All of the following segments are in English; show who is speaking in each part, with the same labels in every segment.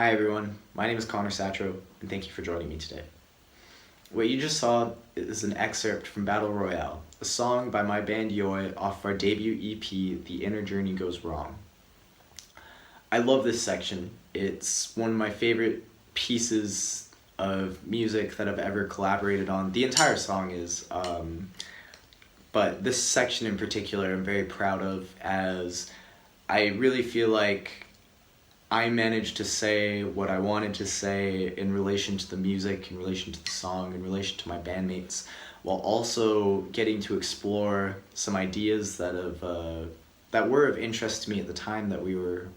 Speaker 1: Hi everyone, my name is Satyro, and thank you for joining me today. What you just saw is an excerpt from Battle Royale, a song by my band Yoi off our debut EP, The Inner Journey Goes Wrong. I love this section. It's one of my favorite pieces of music that I've ever collaborated on. The entire song is, but this section in particular I'm very proud of, as I really feel like I managed to say what I wanted to say in relation to the music, in relation to the song, in relation to my bandmates, while also getting to explore some ideas that were of interest to me at the time that we were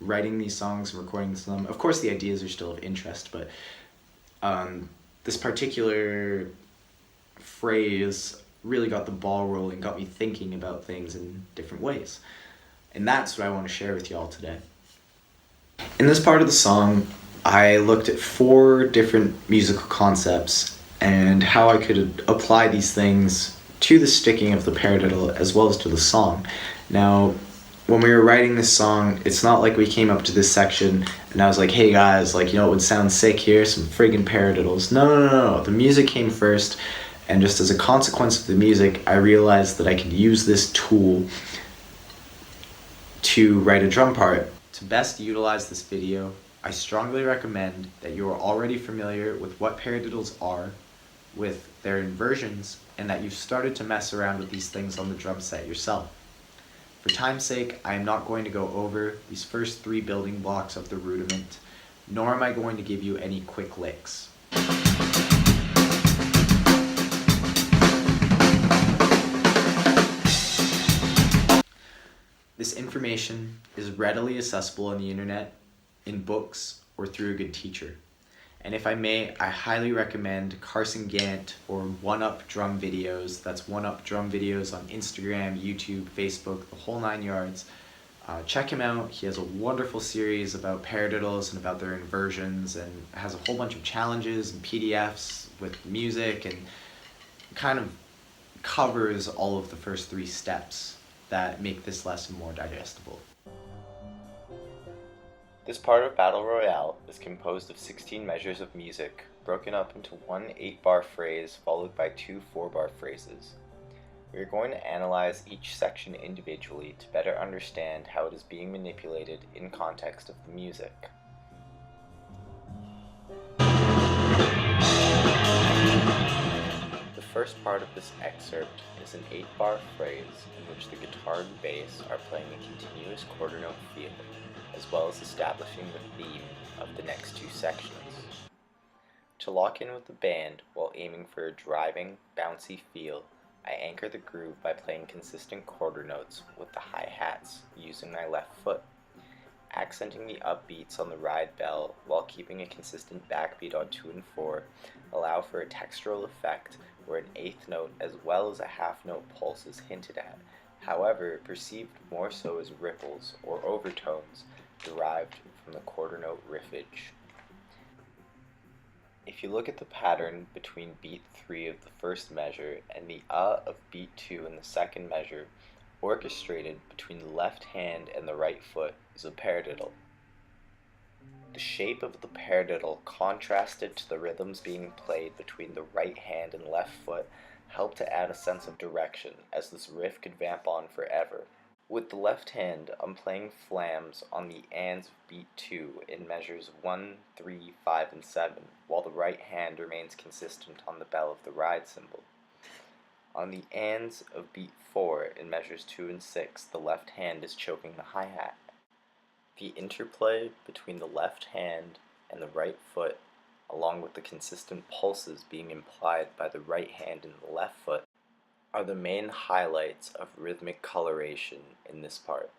Speaker 1: writing these songs and recording them. Of course, the ideas are still of interest, but this particular phrase really got the ball rolling, got me thinking about things in different ways. And that's what I want to share with y'all today. In this part of the song, I looked at 4 different musical concepts and how I could apply these things to the sticking of the paradiddle as well as to the song. Now, when we were writing this song, it's not like we came up to this section and I was like, hey guys, like, you know what would sound sick here? Some friggin' paradiddles. No. The music came first, and just as a consequence of the music, I realized that I could use this tool to write a drum part. To best utilize this video, I strongly recommend that you are already familiar with what paradiddles are, with their inversions, and that you've started to mess around with these things on the drum set yourself. For time's sake, I am not going to go over these first 3 building blocks of the rudiment, nor am I going to give you any quick licks. This information is readily accessible on the internet, in books, or through a good teacher. And if I may, I highly recommend Carson Gant or 1UP Drum Videos. That's 1UP Drum Videos on Instagram, YouTube, Facebook, the whole 9 yards. Check him out. He has a wonderful series about paradiddles and about their inversions, and has a whole bunch of challenges and PDFs with music, and kind of covers all of the first 3 steps that make this lesson more digestible. This part of Battle Royale is composed of 16 measures of music, broken up into one 8-bar phrase followed by 2 4-bar phrases. We are going to analyze each section individually to better understand how it is being manipulated in context of the music. The first part of this excerpt is an 8-bar phrase in which the guitar and bass are playing a continuous quarter note feel, as well as establishing the theme of the next 2 sections. To lock in with the band while aiming for a driving, bouncy feel, I anchor the groove by playing consistent quarter notes with the hi-hats using my left foot, accenting the upbeats on the ride bell while keeping a consistent backbeat on 2 and 4, allow for a textural effect where an 8th note as well as a half-note pulse is hinted at, however perceived more so as ripples or overtones derived from the quarter note riffage. If you look at the pattern between beat 3 of the first measure and the of beat 2 in the second measure, orchestrated between the left hand and the right foot is a paradiddle. The shape of the paradiddle contrasted to the rhythms being played between the right hand and left foot helped to add a sense of direction, as this riff could vamp on forever. With the left hand, I'm playing flams on the ands of beat 2 in measures 1, 3, 5, and 7, while the right hand remains consistent on the bell of the ride cymbal. On the ands of beat 4 in measures 2 and 6, the left hand is choking the hi-hat. The interplay between the left hand and the right foot, along with the consistent pulses being implied by the right hand and the left foot, are the main highlights of rhythmic coloration in this part.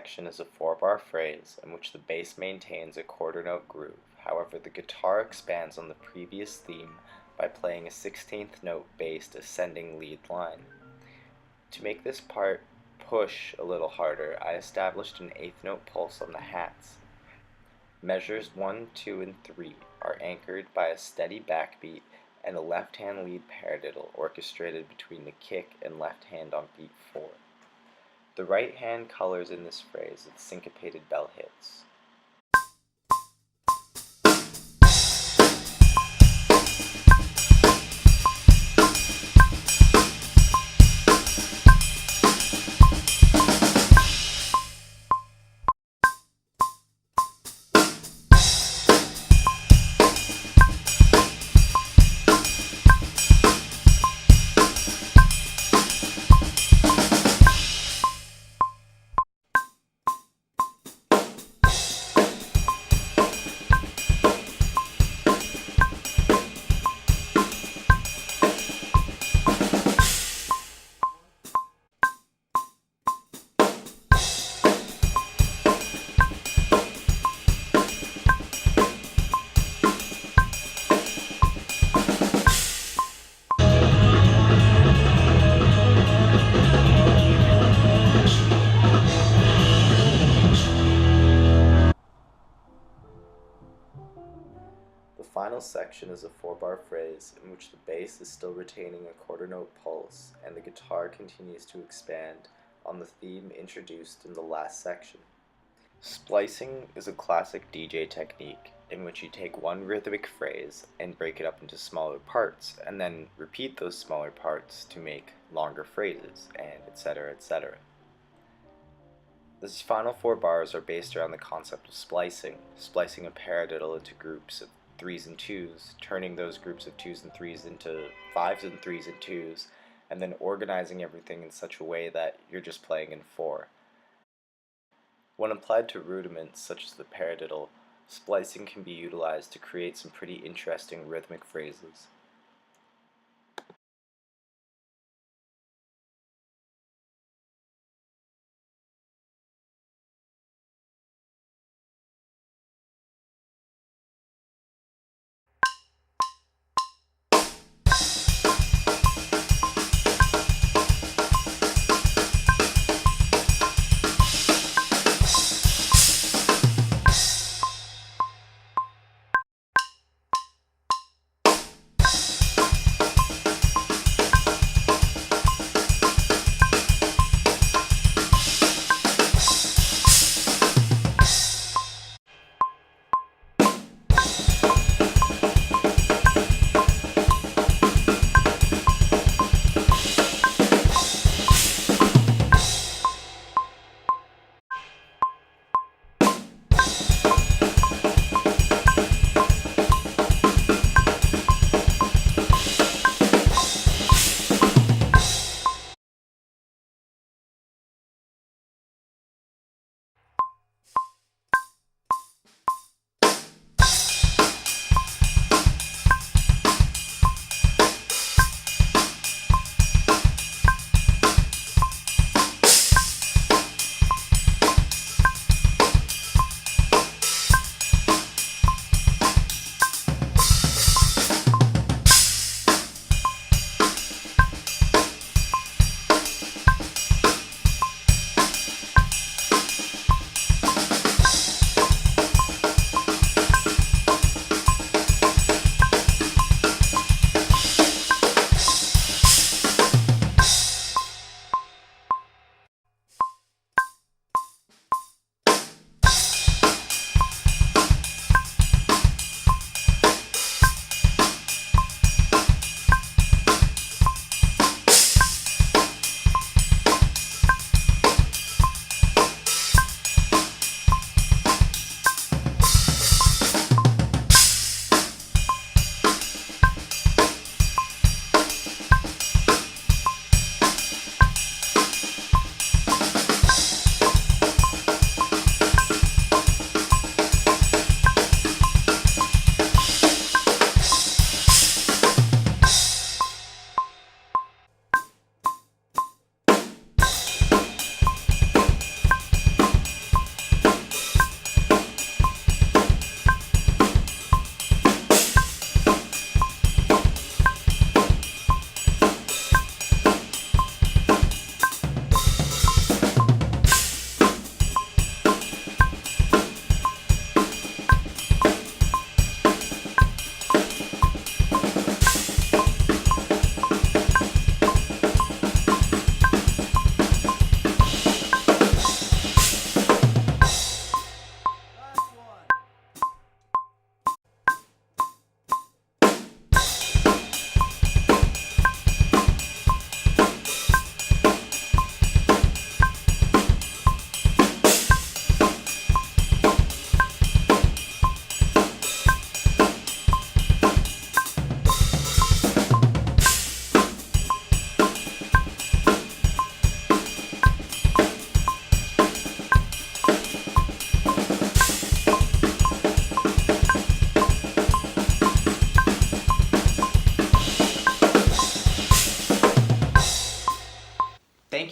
Speaker 2: section is a 4-bar phrase in which the bass maintains a quarter note groove. However, the guitar expands on the previous theme by playing a 16th note based ascending lead line. To make this part push a little harder, I established an 8th note pulse on the hats. Measures 1, 2, and 3 are anchored by a steady backbeat and a left-hand lead paradiddle orchestrated between the kick and left hand on beat 4. The right hand colors in this phrase with syncopated bell hits. The final section is a 4-bar phrase in which the bass is still retaining a quarter note pulse and the guitar continues to expand on the theme introduced in the last section. Splicing is a classic DJ technique in which you take one rhythmic phrase and break it up into smaller parts, and then repeat those smaller parts to make longer phrases, and etc. etc. These final 4 bars are based around the concept of splicing a paradiddle into groups of 3s and 2s, turning those groups of 2s and 3s into 5s and 3s and 2s, and then organizing everything in such a way that you're just playing in 4. When applied to rudiments such as the paradiddle, splicing can be utilized to create some pretty interesting rhythmic phrases.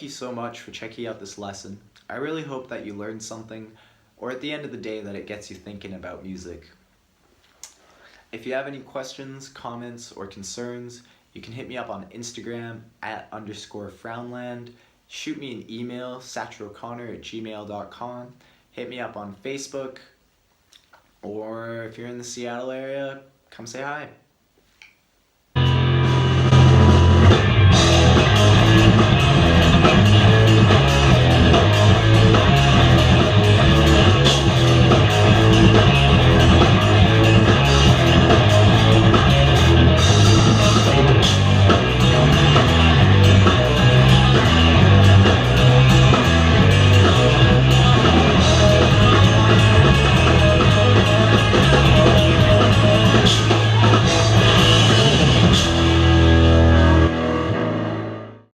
Speaker 1: thank you so much for checking out this lesson. I really hope that you learned something, or at the end of the day that it gets you thinking about music. If you have any questions, comments, or concerns, you can hit me up on Instagram @_Frownland, shoot me an email, satroconnor@gmail.com, hit me up on Facebook, or if you're in the Seattle area, come say hi.